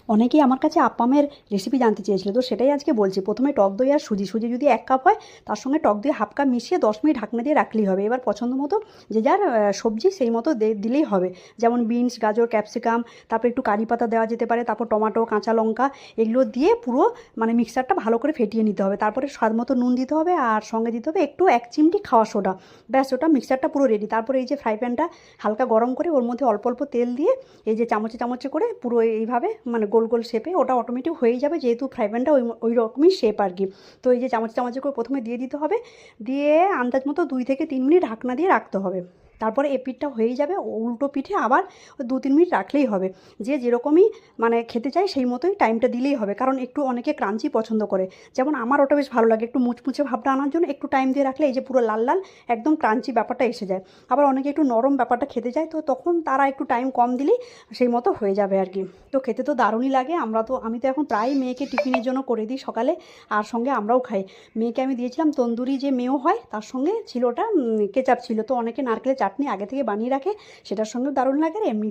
অনেকেই আমার কাছে আপ্পামের রেসিপি জানতে চেয়েছিল, তো সেটাই আজকে বলছি। প্রথমে টক দই আর সুজি যদি 1 কাপ হয়, তার সঙ্গে টক দই হাফ কাপ মিশিয়ে 10 মিনিট ঢাকনা দিয়ে রাখলেই হবে। এবার পছন্দ মতো যে যার সবজি সেই মতো দিলেই হবে। যেমন বিনস, গাজর, ক্যাপসিকাম, তারপর একটু কারি পাতা দেওয়া যেতে পারে, তারপর টমাটো, কাঁচা লঙ্কা, এগুলো দিয়ে পুরো মানে মিক্সারটা ভালো করে ফেটিয়ে নিতে হবে। তারপরে স্বাদ মতো নুন দিতে হবে, আর সঙ্গে দিতে হবে একটু 1 চিমটি খাওয়া সোডা। ব্যাস, ওটা মিক্সারটা পুরো রেডি। তারপরে এই যে ফ্রাই প্যানটা হালকা গরম করে ওর মধ্যে অল্প অল্প তেল দিয়ে এই যে চামচে চামচে করে পুরো এইভাবে মানে গোল গোল শেপে ওটা অটোমেটিক হয়ে যাবে, যেহেতু ফ্রাই প্যানটা ওই রকমই শেপ আর কি। তো এই যে চামচে চামচে করে প্রথমে দিয়ে দিতে হবে, দিয়ে আন্দাজ মতো 2 থেকে 3 মিনিট ঢাকনা দিয়ে রাখতে হবে। তারপরে এ পিঠটা হয়েই যাবে, উল্টো পিঠে আবার 2-3 মিনিট রাখলেই হবে। যে যেরকমই মানে খেতে চাই সেই মতোই টাইমটা দিলেই হবে, কারণ একটু অনেকে ক্রাঞ্চি পছন্দ করে। যেমন আমার ওটা বেশ ভালো লাগে, একটু মুচমুচে ভাবটা আনার জন্য একটু টাইম দিয়ে রাখলে এই যে পুরো লাল লাল একদম ক্রাঞ্চি ব্যাপারটা এসে যায়। আবার অনেকে একটু নরম ব্যাপারটা খেতে চায়, তো তখন তারা একটু টাইম কম দিলেই সেই মতো হয়ে যাবে আর কি। তো খেতে তো দারুণই লাগে। আমি তো এখন প্রায় মেয়েকে টিফিনের জন্য করে দিই সকালে, আর সঙ্গে আমরাও খাই। মেয়েকে আমি দিয়েছিলাম তন্দুরি যে মেয়ো হয়, তার সঙ্গে ছিল ওটা কেচাপ ছিল। তো অনেকে নারকেলের চাটনি আগে থেকে বানিয়ে রাখে, সেটার সঙ্গেও দারুণ লাগে। আর এমনি